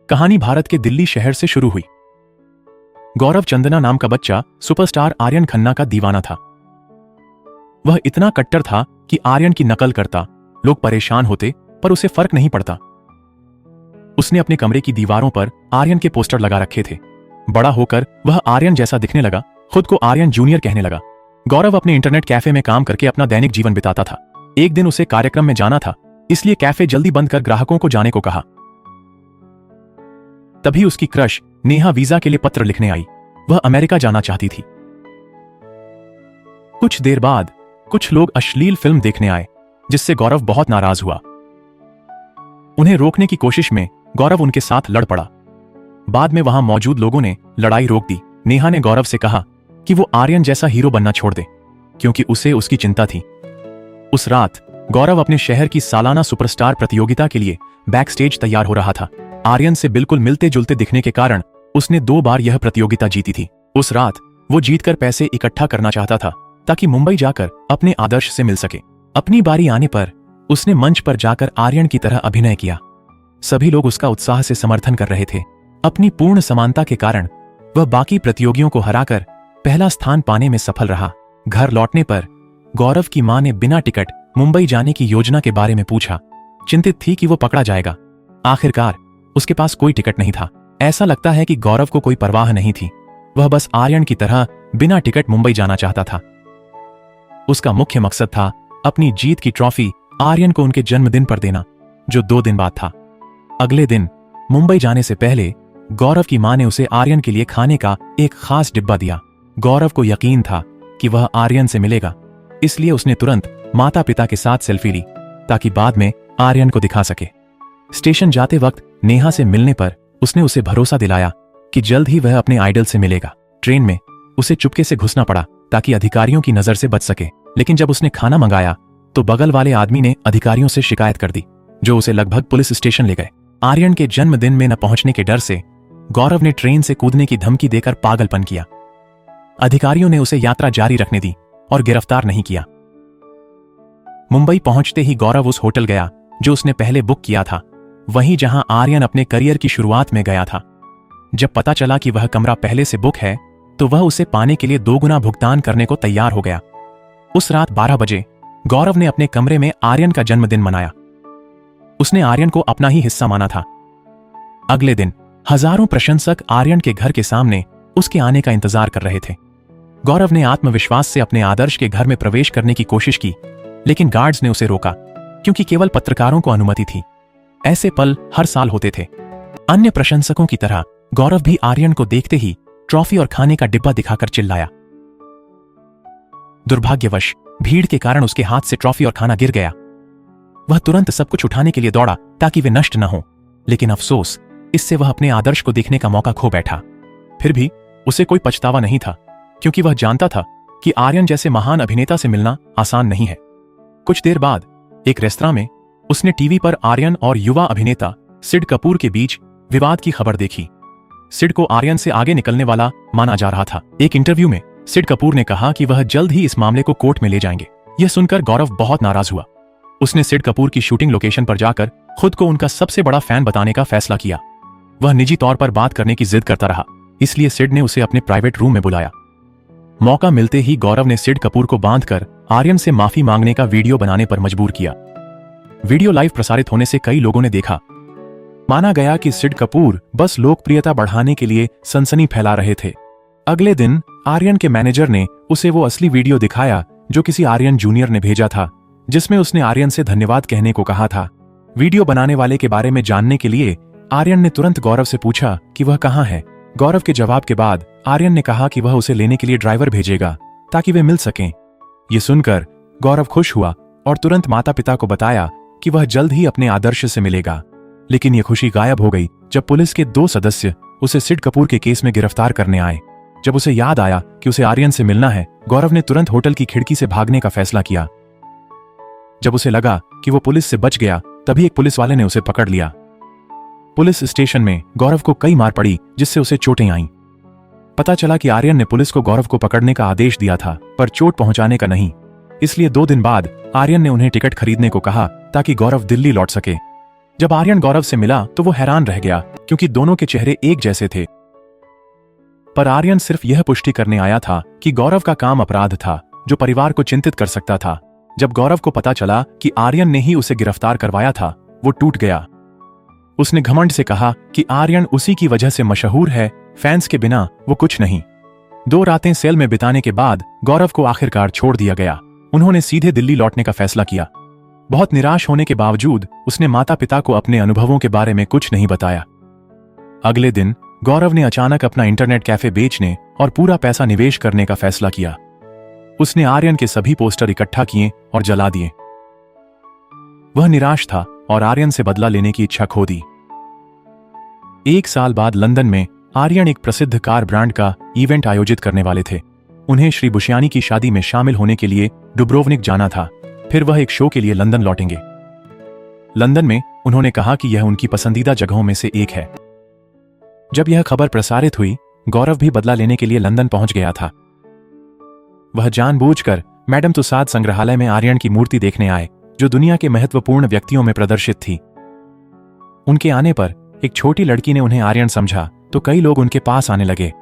कहानी भारत के दिल्ली शहर से शुरू हुई। गौरव चंदना नाम का बच्चा सुपरस्टार आर्यन खन्ना का दीवाना था। वह इतना कट्टर था कि आर्यन की नकल करता, लोग परेशान होते पर उसे फर्क नहीं पड़ता। उसने अपने कमरे की दीवारों पर आर्यन के पोस्टर लगा रखे थे। बड़ा होकर वह आर्यन जैसा दिखने लगा, खुद को आर्यन जूनियर कहने लगा। गौरव अपने इंटरनेट कैफे में काम करके अपना दैनिक जीवन बिताता था। एक दिन उसे कार्यक्रम में जाना था, इसलिए कैफे जल्दी बंद कर ग्राहकों को जाने को कहा। तभी उसकी क्रश नेहा वीजा के लिए पत्र लिखने आई। वह अमेरिका जाना चाहती थी। कुछ देर बाद कुछ लोग अश्लील फिल्म देखने आए, जिससे गौरव बहुत नाराज हुआ। उन्हें रोकने की कोशिश में गौरव उनके साथ लड़ पड़ा। बाद में वहां मौजूद लोगों ने लड़ाई रोक दी। नेहा ने गौरव से कहा कि वो आर्यन जैसा हीरो बनना छोड़ दे, क्योंकि उसे उसकी चिंता थी। उस रात गौरव अपने शहर की सालाना सुपरस्टार प्रतियोगिता के लिए बैक स्टेज तैयार हो रहा था। आर्यन से बिल्कुल मिलते जुलते दिखने के कारण उसने 2 बार यह प्रतियोगिता जीती थी। उस रात वो जीतकर पैसे इकट्ठा करना चाहता था ताकि मुंबई जाकर अपने आदर्श से मिल सके। अपनी बारी आने पर उसने मंच पर जाकर आर्यन की तरह अभिनय किया। सभी लोग उसका उत्साह से समर्थन कर रहे थे। अपनी पूर्ण समानता के कारण वह बाकी प्रतियोगियों को हराकर पहला स्थान पाने में सफल रहा। घर लौटने पर गौरव की मां ने बिना टिकट मुंबई जाने की योजना के बारे में पूछा। चिंतित थी कि वो पकड़ा जाएगा। आखिरकार उसके पास कोई टिकट नहीं था। ऐसा लगता है कि गौरव को कोई परवाह नहीं थी। वह बस आर्यन की तरह बिना टिकट मुंबई जाना चाहता था। उसका मुख्य मकसद था अपनी जीत की ट्रॉफी आर्यन को उनके जन्मदिन पर देना, जो 2 दिन बाद था। अगले दिन मुंबई जाने से पहले गौरव की मां ने उसे आर्यन के लिए खाने का एक खास डिब्बा दिया। गौरव को यकीन था कि वह आर्यन से मिलेगा, इसलिए उसने तुरंत माता पिता के साथ सेल्फी ली ताकि बाद में आर्यन को दिखा सके। स्टेशन जाते वक्त नेहा से मिलने पर उसने उसे भरोसा दिलाया कि जल्द ही वह अपने आइडल से मिलेगा। ट्रेन में उसे चुपके से घुसना पड़ा ताकि अधिकारियों की नजर से बच सके, लेकिन जब उसने खाना मंगाया तो बगल वाले आदमी ने अधिकारियों से शिकायत कर दी, जो उसे लगभग पुलिस स्टेशन ले गए। आर्यन के जन्मदिन में न पहुंचने के डर से गौरव ने ट्रेन से कूदने की धमकी देकर पागलपन किया। अधिकारियों ने उसे यात्रा जारी रखने दी और गिरफ्तार नहीं किया। मुंबई पहुंचते ही गौरव उस होटल गया जो उसने पहले बुक किया था, वहीं जहां आर्यन अपने करियर की शुरुआत में गया था। जब पता चला कि वह कमरा पहले से बुक है तो वह उसे पाने के लिए 2 गुना भुगतान करने को तैयार हो गया। उस रात 12 बजे गौरव ने अपने कमरे में आर्यन का जन्मदिन मनाया। उसने आर्यन को अपना ही हिस्सा माना था। अगले दिन हजारों प्रशंसक आर्यन के घर के सामने उसके आने का इंतजार कर रहे थे। गौरव ने आत्मविश्वास से अपने आदर्श के घर में प्रवेश करने की कोशिश की, लेकिन गार्ड्स ने उसे रोका, क्योंकि केवल पत्रकारों को अनुमति थी। ऐसे पल हर साल होते थे। अन्य प्रशंसकों की तरह गौरव भी आर्यन को देखते ही ट्रॉफी और खाने का डिब्बा दिखाकर चिल्लाया। दुर्भाग्यवश भीड़ के कारण उसके हाथ से ट्रॉफी और खाना गिर गया। वह तुरंत सब कुछ उठाने के लिए दौड़ा ताकि वे नष्ट न हो, लेकिन अफसोस, इससे वह अपने आदर्श को देखने का मौका खो बैठा। फिर भी उसे कोई पछतावा नहीं था, क्योंकि वह जानता था कि आर्यन जैसे महान अभिनेता से मिलना आसान नहीं है। कुछ देर बाद एक रेस्तरां में उसने टीवी पर आर्यन और युवा अभिनेता सिड कपूर के बीच विवाद की खबर देखी। सिड को आर्यन से आगे निकलने वाला माना जा रहा था। एक इंटरव्यू में सिड कपूर ने कहा कि वह जल्द ही इस मामले को कोर्ट में ले जाएंगे। यह सुनकर गौरव बहुत नाराज हुआ। उसने सिड कपूर की शूटिंग लोकेशन पर जाकर खुद को उनका सबसे बड़ा फैन बताने का फैसला किया। वह निजी तौर पर बात करने की जिद करता रहा, इसलिए सिड ने उसे अपने प्राइवेट रूम में बुलाया। मौका मिलते ही गौरव ने सिड कपूर को बांधकर आर्यन से माफी मांगने का वीडियो बनाने पर मजबूर किया। वीडियो लाइव प्रसारित होने से कई लोगों ने देखा। माना गया कि सिड कपूर बस लोकप्रियता बढ़ाने के लिए सनसनी फैला रहे थे। अगले दिन आर्यन के मैनेजर ने उसे वो असली वीडियो दिखाया जो किसी आर्यन जूनियर ने भेजा था, जिसमें उसने आर्यन से धन्यवाद कहने को कहा था। वीडियो बनाने वाले के बारे में जानने के लिए आर्यन ने तुरंत गौरव से पूछा कि वह कहाँ है। गौरव के जवाब के बाद आर्यन ने कहा कि वह उसे लेने के लिए ड्राइवर भेजेगा ताकि वे मिल सकें। ये सुनकर गौरव खुश हुआ और तुरंत माता पिता को बताया कि वह जल्द ही अपने आदर्श से मिलेगा। लेकिन यह खुशी गायब हो गई जब पुलिस के 2 सदस्य उसे सिड कपूर के केस में गिरफ्तार करने आए। जब उसे याद आया कि उसे आर्यन से मिलना है, गौरव ने तुरंत होटल की खिड़की से भागने का फैसला किया। जब उसे लगा कि वो पुलिस से बच गया, तभी एक पुलिस वाले ने उसे पकड़ लिया। पुलिस स्टेशन में गौरव को कई मार पड़ी, जिससे उसे चोटें आईं। पता चला कि आर्यन ने पुलिस को गौरव को पकड़ने का आदेश दिया था, पर चोट पहुंचाने का नहीं। इसलिए 2 दिन बाद आर्यन ने उन्हें टिकट खरीदने को कहा ताकि गौरव दिल्ली लौट सके। जब आर्यन गौरव से मिला तो वो हैरान रह गया, क्योंकि दोनों के चेहरे एक जैसे थे। पर आर्यन सिर्फ यह पुष्टि करने आया था कि गौरव का काम अपराध था जो परिवार को चिंतित कर सकता था। जब गौरव को पता चला कि आर्यन ने ही उसे गिरफ्तार करवाया था, वो टूट गया। उसने घमंड से कहा कि आर्यन उसी की वजह से मशहूर है, फैंस के बिना वो कुछ नहीं। 2 रातें सेल में बिताने के बाद गौरव को आखिरकार छोड़ दिया गया। उन्होंने सीधे दिल्ली लौटने का फैसला किया। बहुत निराश होने के बावजूद उसने माता पिता को अपने अनुभवों के बारे में कुछ नहीं बताया। अगले दिन गौरव ने अचानक अपना इंटरनेट कैफे बेचने और पूरा पैसा निवेश करने का फैसला किया। उसने आर्यन के सभी पोस्टर इकट्ठा किए और जला दिए। वह निराश था और आर्यन से बदला लेने की इच्छा खो दी। 1 साल बाद लंदन में आर्यन एक प्रसिद्ध कार ब्रांड का इवेंट आयोजित करने वाले थे। उन्हें श्री बुशियानी की शादी में शामिल होने के लिए डुब्रोवनिक जाना था। फिर वह एक शो के लिए लंदन लौटेंगे। लंदन में उन्होंने कहा कि यह उनकी पसंदीदा जगहों में से एक है। जब यह खबर प्रसारित हुई, गौरव भी बदला लेने के लिए लंदन पहुंच गया था। वह जानबूझकर मैडम तुसाद संग्रहालय में आर्यन की मूर्ति देखने आए, जो दुनिया के महत्वपूर्ण व्यक्तियों में प्रदर्शित थी। उनके आने पर एक छोटी लड़की ने उन्हें आर्यन समझा तो कई लोग उनके पास आने लगे।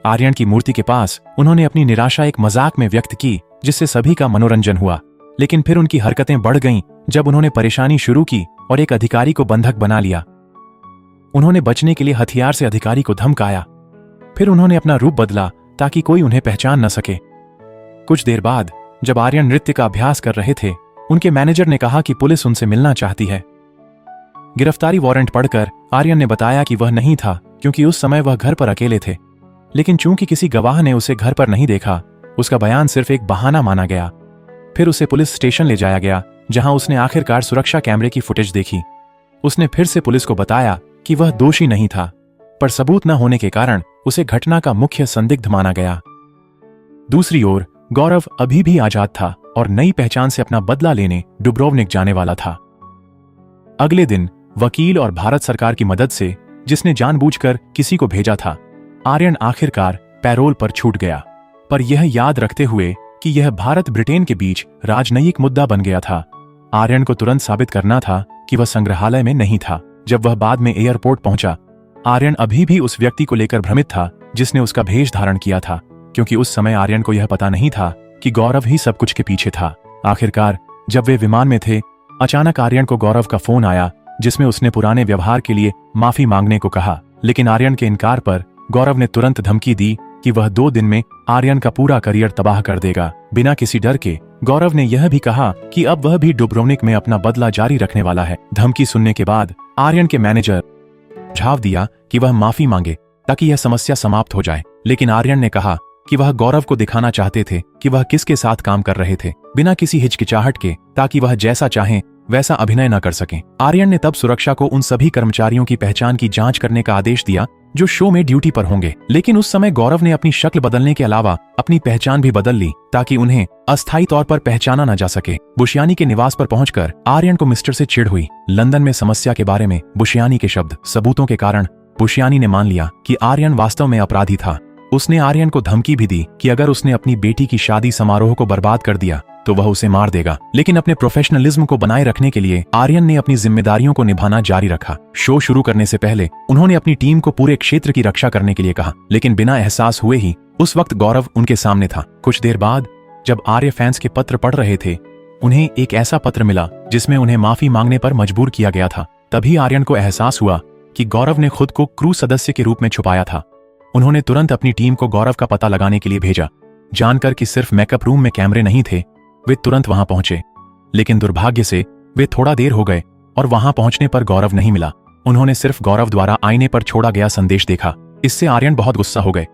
आर्यन की मूर्ति के पास उन्होंने अपनी निराशा एक मजाक में व्यक्त की, जिससे सभी का मनोरंजन हुआ। लेकिन फिर उनकी हरकतें बढ़ गईं जब उन्होंने परेशानी शुरू की और एक अधिकारी को बंधक बना लिया। उन्होंने बचने के लिए हथियार से अधिकारी को धमकाया। फिर उन्होंने अपना रूप बदला ताकि कोई उन्हें पहचान न सके। कुछ देर बाद जब आर्यन नृत्य का अभ्यास कर रहे थे, उनके मैनेजर ने कहा कि पुलिस उनसे मिलना चाहती है। गिरफ्तारी वारंट पढ़कर आर्यन ने बताया कि वह नहीं था, क्योंकि उस समय वह घर पर अकेले थे। लेकिन चूंकि किसी गवाह ने उसे घर पर नहीं देखा, उसका बयान सिर्फ एक बहाना माना गया। फिर उसे पुलिस स्टेशन ले जाया गया, जहां उसने आखिरकार सुरक्षा कैमरे की फुटेज देखी। उसने फिर से पुलिस को बताया कि वह दोषी नहीं था, पर सबूत न होने के कारण उसे घटना का मुख्य संदिग्ध माना गया। दूसरी ओर गौरव अभी भी आजाद था और नई पहचान से अपना बदला लेने डुब्रोवनिक जाने वाला था। अगले दिन वकील और भारत सरकार की मदद से, जिसने जानबूझकर किसी को भेजा था, आर्यन आखिरकार पैरोल पर छूट गया। पर यह याद रखते हुए कि यह भारत ब्रिटेन के बीच राजनयिक मुद्दा बन गया था, आर्यन को तुरंत साबित करना था कि वह संग्रहालय में नहीं था। जब वह बाद में एयरपोर्ट पहुंचा, आर्यन अभी भी उस व्यक्ति को लेकर भ्रमित था जिसने उसका भेष धारण किया था, क्योंकि उस समय आर्यन को यह पता नहीं था कि गौरव ही सब कुछ के पीछे था। आखिरकार जब वे विमान में थे, अचानक आर्यन को गौरव का फोन आया, जिसमें उसने पुराने व्यवहार के लिए माफी मांगने को कहा। लेकिन आर्यन के इनकार पर गौरव ने तुरंत धमकी दी कि वह 2 दिन में आर्यन का पूरा करियर तबाह कर देगा। बिना किसी डर के गौरव ने यह भी कहा कि अब वह भी डुब्रोवनिक में अपना बदला जारी रखने वाला है। धमकी सुनने के बाद आर्यन के मैनेजर सुझाव दिया कि वह माफी मांगे ताकि यह समस्या समाप्त हो जाए। लेकिन आर्यन ने कहा कि वह गौरव को दिखाना चाहते थे कि वह किसके साथ काम कर रहे थे, बिना किसी हिचकिचाहट के, ताकि वह जैसा चाहें वैसा अभिनय न कर सकें। आर्यन ने तब सुरक्षा को उन सभी कर्मचारियों की पहचान की जांच करने का आदेश दिया जो शो में ड्यूटी पर होंगे। लेकिन उस समय गौरव ने अपनी शक्ल बदलने के अलावा अपनी पहचान भी बदल ली ताकि उन्हें अस्थायी तौर पर पहचाना न जा सके। बुशियानी के निवास पर पहुंचकर आर्यन को मिस्टर से चिढ़ हुई। लंदन में समस्या के बारे में बुशियानी के शब्द, सबूतों के कारण बुशियानी ने मान लिया कि आर्यन वास्तव में अपराधी था। उसने आर्यन को धमकी भी दी कि अगर उसने अपनी बेटी की शादी समारोह को बर्बाद कर दिया तो वह उसे मार देगा। लेकिन अपने प्रोफेशनलिज्म को बनाए रखने के लिए आर्यन ने अपनी जिम्मेदारियों को निभाना जारी रखा। शो शुरू करने से पहले उन्होंने अपनी टीम को पूरे क्षेत्र की रक्षा करने के लिए कहा, लेकिन बिना एहसास हुए ही उस वक्त गौरव उनके सामने था। कुछ देर बाद जब आर्य फैंस के पत्र पढ़ रहे थे, उन्हें एक ऐसा पत्र मिला जिसमें उन्हें माफी मांगने पर मजबूर किया गया था। तभी आर्यन को एहसास हुआ कि गौरव ने खुद को क्रू सदस्य के रूप में छुपाया था। उन्होंने तुरंत अपनी टीम को गौरव का पता लगाने के लिए भेजा। जानकर कि सिर्फ मेकअप रूम में कैमरे नहीं थे, वे तुरंत वहां पहुंचे। लेकिन दुर्भाग्य से वे थोड़ा देर हो गए और वहां पहुंचने पर गौरव नहीं मिला। उन्होंने सिर्फ गौरव द्वारा आईने पर छोड़ा गया संदेश देखा। इससे आर्यन बहुत गुस्सा हो गए।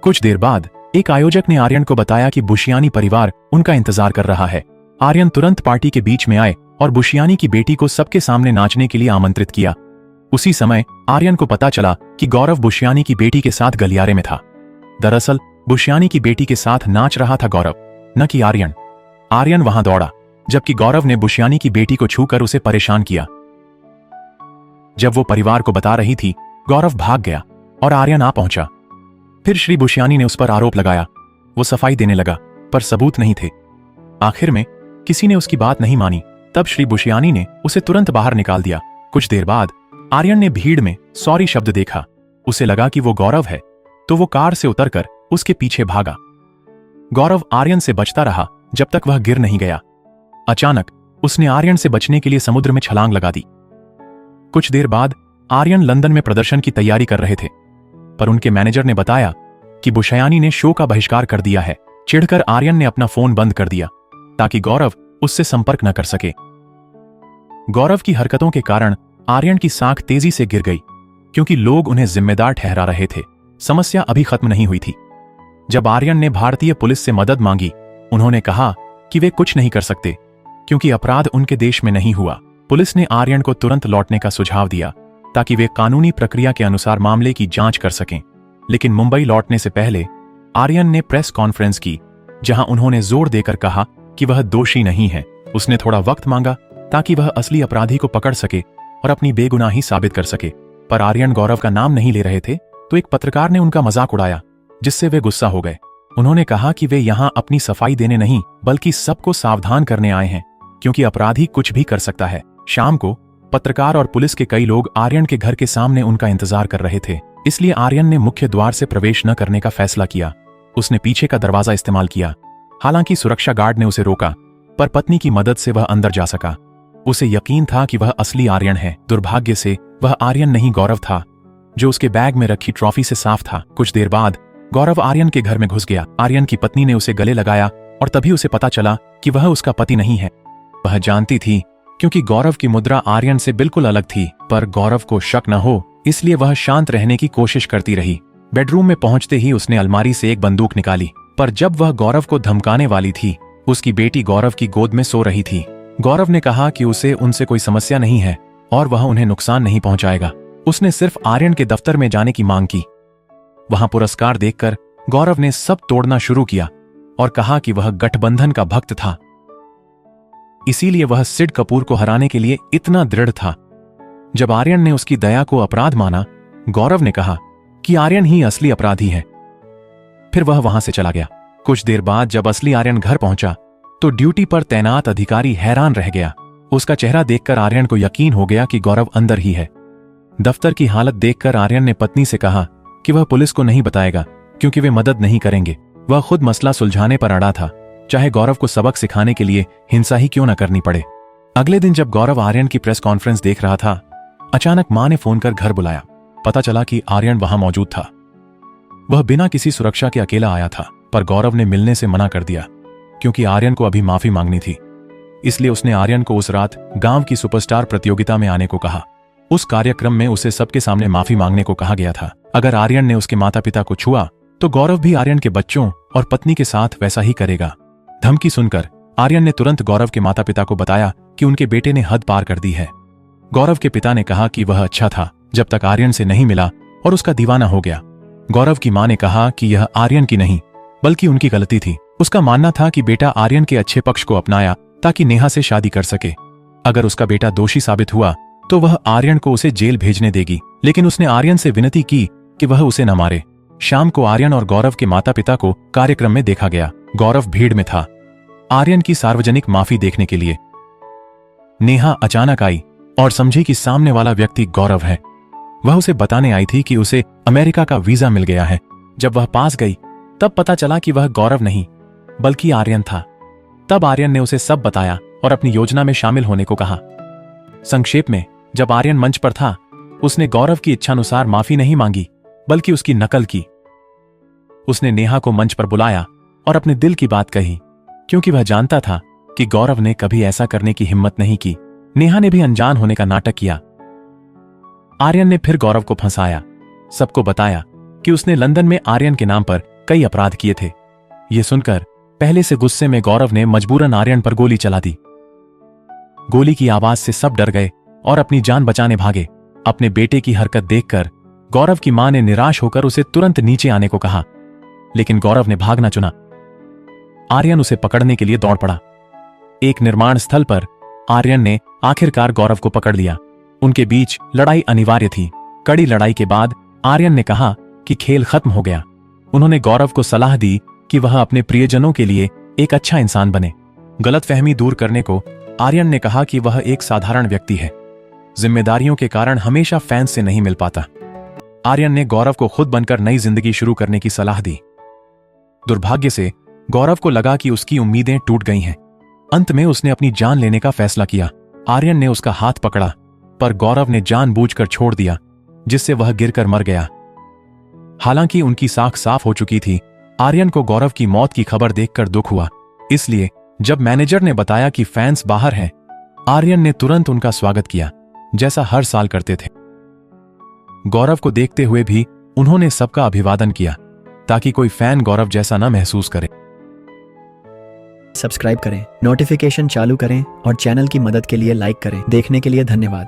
कुछ देर बाद एक आयोजक ने आर्यन को बताया कि बुशियानी परिवार उनका इंतजार कर रहा है। आर्यन तुरंत पार्टी के बीच में आए और बुशियानी की बेटी को सबके सामने नाचने के लिए आमंत्रित किया। उसी समय आर्यन को पता चला कि गौरव बुशियानी की बेटी के साथ गलियारे में था। दरअसल बुशियानी की बेटी के साथ नाच रहा था गौरव, न कि आर्यन। आर्यन वहां दौड़ा, जबकि गौरव ने बुशियानी की बेटी को छूकर उसे परेशान किया। जब वो परिवार को बता रही थी, गौरव भाग गया और आर्यन आ पहुंचा। फिर श्री बुशियानी ने उस पर आरोप लगाया। वो सफाई देने लगा, पर सबूत नहीं थे। आखिर में किसी ने उसकी बात नहीं मानी। तब श्री बुशियानी ने उसे तुरंत बाहर निकाल दिया कुछ देर बाद आर्यन ने भीड़ में सॉरी शब्द देखा। उसे लगा कि वो गौरव है, तो वो कार से उतरकर उसके पीछे भागा। गौरव आर्यन से बचता रहा जब तक वह गिर नहीं गया। अचानक उसने आर्यन से बचने के लिए समुद्र में छलांग लगा दी। कुछ देर बाद आर्यन लंदन में प्रदर्शन की तैयारी कर रहे थे, पर उनके मैनेजर ने बताया कि बुशयानी ने शो का बहिष्कार कर दिया है। चिढ़कर आर्यन ने अपना फोन बंद कर दिया ताकि गौरव उससे संपर्क न कर सके। गौरव की हरकतों के कारण आर्यन की साख तेजी से गिर गई, क्योंकि लोग उन्हें जिम्मेदार ठहरा रहे थे। समस्या अभी खत्म नहीं हुई थी। जब आर्यन ने भारतीय पुलिस से मदद मांगी, उन्होंने कहा कि वे कुछ नहीं कर सकते क्योंकि अपराध उनके देश में नहीं हुआ। पुलिस ने आर्यन को तुरंत लौटने का सुझाव दिया ताकि वे कानूनी प्रक्रिया के अनुसार मामले की जांच कर सकें। लेकिन मुंबई लौटने से पहले आर्यन ने प्रेस कॉन्फ्रेंस की, जहां उन्होंने जोर देकर कहा कि वह दोषी नहीं है। उसने थोड़ा वक्त मांगा ताकि वह असली अपराधी को पकड़ सके और अपनी बेगुनाही साबित कर सके। पर आर्यन गौरव का नाम नहीं ले रहे थे, तो एक पत्रकार ने उनका मजाक उड़ाया, जिससे वे गुस्सा हो गए। उन्होंने कहा कि वे यहां अपनी सफाई देने नहीं बल्कि सबको सावधान करने आए हैं, क्योंकि अपराधी कुछ भी कर सकता है। शाम को पत्रकार और पुलिस के कई लोग आर्यन के घर के सामने उनका इंतजार कर रहे थे, इसलिए आर्यन ने मुख्य द्वार से प्रवेश न करने का फैसला किया। उसने पीछे का दरवाजा इस्तेमाल किया। हालांकि सुरक्षा गार्ड ने उसे रोका, पर पत्नी की मदद से वह अंदर जा सका। उसे यकीन था कि वह असली आर्यन है। दुर्भाग्य से वह आर्यन नहीं गौरव था, जो उसके बैग में रखी ट्रॉफी से साफ था। कुछ देर बाद गौरव आर्यन के घर में घुस गया। आर्यन की पत्नी ने उसे गले लगाया और तभी उसे पता चला कि वह उसका पति नहीं है। वह जानती थी, क्योंकि गौरव की मुद्रा आर्यन से बिल्कुल अलग थी, पर गौरव को शक न हो इसलिए वह शांत रहने की कोशिश करती रही। बेडरूम में पहुंचते ही उसने अलमारी से एक बंदूक निकाली, पर जब वह गौरव को धमकाने वाली थी, उसकी बेटी गौरव की गोद में सो रही थी। गौरव ने कहा कि उसे उनसे कोई समस्या नहीं है और वह उन्हें नुकसान नहीं पहुंचाएगा। उसने सिर्फ आर्यन के दफ्तर में जाने की मांग की। वहां पुरस्कार देखकर गौरव ने सब तोड़ना शुरू किया और कहा कि वह गठबंधन का भक्त था, इसीलिए वह सिड कपूर को हराने के लिए इतना दृढ़ था। जब आर्यन ने उसकी दया को अपराध माना, गौरव ने कहा कि आर्यन ही असली अपराधी है। फिर वह वहां से चला गया। कुछ देर बाद जब असली आर्यन घर पहुंचा, तो ड्यूटी पर तैनात अधिकारी हैरान रह गया। उसका चेहरा देखकर आर्यन को यकीन हो गया कि गौरव अंदर ही है। दफ्तर की हालत देखकर आर्यन ने पत्नी से कहा कि वह पुलिस को नहीं बताएगा, क्योंकि वे मदद नहीं करेंगे। वह खुद मसला सुलझाने पर अड़ा था, चाहे गौरव को सबक सिखाने के लिए हिंसा ही क्यों न करनी पड़े। अगले दिन जब गौरव आर्यन की प्रेस कॉन्फ्रेंस देख रहा था, अचानक मां ने फोन कर घर बुलाया। पता चला कि आर्यन वहां मौजूद था। वह बिना किसी सुरक्षा के अकेला आया था, पर गौरव ने मिलने से मना कर दिया, क्योंकि आर्यन को अभी माफी मांगनी थी। इसलिए उसने आर्यन को उस रात गांव की सुपरस्टार प्रतियोगिता में आने को कहा। उस कार्यक्रम में उसे सबके सामने माफी मांगने को कहा गया था। अगर आर्यन ने उसके माता पिता को छुआ, तो गौरव भी आर्यन के बच्चों और पत्नी के साथ वैसा ही करेगा। धमकी सुनकर आर्यन ने तुरंत गौरव के माता पिता को बताया कि उनके बेटे ने हद पार कर दी है। गौरव के पिता ने कहा कि वह अच्छा था जब तक आर्यन से नहीं मिला और उसका दीवाना हो गया। गौरव की मां ने कहा कि यह आर्यन की नहीं बल्कि उनकी गलती थी। उसका मानना था कि बेटा आर्यन के अच्छे पक्ष को अपनाया ताकि नेहा से शादी कर सके। अगर उसका बेटा दोषी साबित हुआ तो वह आर्यन को उसे जेल भेजने देगी, लेकिन उसने आर्यन से विनती की कि वह उसे न मारे। शाम को आर्यन और गौरव के माता पिता को कार्यक्रम में देखा गया। गौरव भीड़ में था आर्यन की सार्वजनिक माफी देखने के लिए। नेहा अचानक आई और समझी कि सामने वाला व्यक्ति गौरव है। वह उसे बताने आई थी कि उसे अमेरिका का वीजा मिल गया है। जब वह पास गई, तब पता चला कि वह गौरव नहीं बल्कि आर्यन था। तब आर्यन ने उसे सब बताया और अपनी योजना में शामिल होने को कहा। संक्षेप में, जब आर्यन मंच पर था, उसने गौरव की इच्छानुसार माफी नहीं मांगी बल्कि उसकी नकल की। उसने नेहा को मंच पर बुलाया और अपने दिल की बात कही, क्योंकि वह जानता था कि गौरव ने कभी ऐसा करने की हिम्मत नहीं की। नेहा ने भी अनजान होने का नाटक किया। आर्यन ने फिर गौरव को फंसाया, सबको बताया कि उसने लंदन में आर्यन के नाम पर कई अपराध किए थे। यह सुनकर पहले से गुस्से में गौरव ने मजबूरन आर्यन पर गोली चला दी। गोली की आवाज से सब डर गए और अपनी जान बचाने भागे। अपने बेटे की हरकत देखकर गौरव की मां ने निराश होकर उसे तुरंत नीचे आने को कहा, लेकिन गौरव ने भागना चुना। आर्यन उसे पकड़ने के लिए दौड़ पड़ा। एक निर्माण स्थल पर आर्यन ने आखिरकार गौरव को पकड़ लिया। उनके बीच लड़ाई अनिवार्य थी। कड़ी लड़ाई के बाद आर्यन ने कहा कि खेल खत्म हो गया। उन्होंने गौरव को सलाह दी कि वह अपने प्रियजनों के लिए एक अच्छा इंसान बने। गलतफहमी दूर करने को आर्यन ने कहा कि वह एक साधारण व्यक्ति है। जिम्मेदारियों के कारण हमेशा फैंस से नहीं मिल पाता। आर्यन ने गौरव को खुद बनकर नई जिंदगी शुरू करने की सलाह दी। दुर्भाग्य से गौरव को लगा कि उसकी उम्मीदें टूट गई हैं। अंत में उसने अपनी जान लेने का फैसला किया। आर्यन ने उसका हाथ पकड़ा, पर गौरव ने जानबूझकर छोड़ दिया, जिससे वह गिरकर मर गया। हालांकि उनकी साख साफ हो चुकी थी, आर्यन को गौरव की मौत की खबर देखकर दुख हुआ। इसलिए जब मैनेजर ने बताया कि फैंस बाहर हैं, आर्यन ने तुरंत उनका स्वागत किया, जैसा हर साल करते थे। गौरव को देखते हुए भी उन्होंने सबका अभिवादन किया, ताकि कोई फैन गौरव जैसा न महसूस करे। सब्सक्राइब करें, नोटिफिकेशन चालू करें और चैनल की मदद के लिए लाइक करें। देखने के लिए धन्यवाद।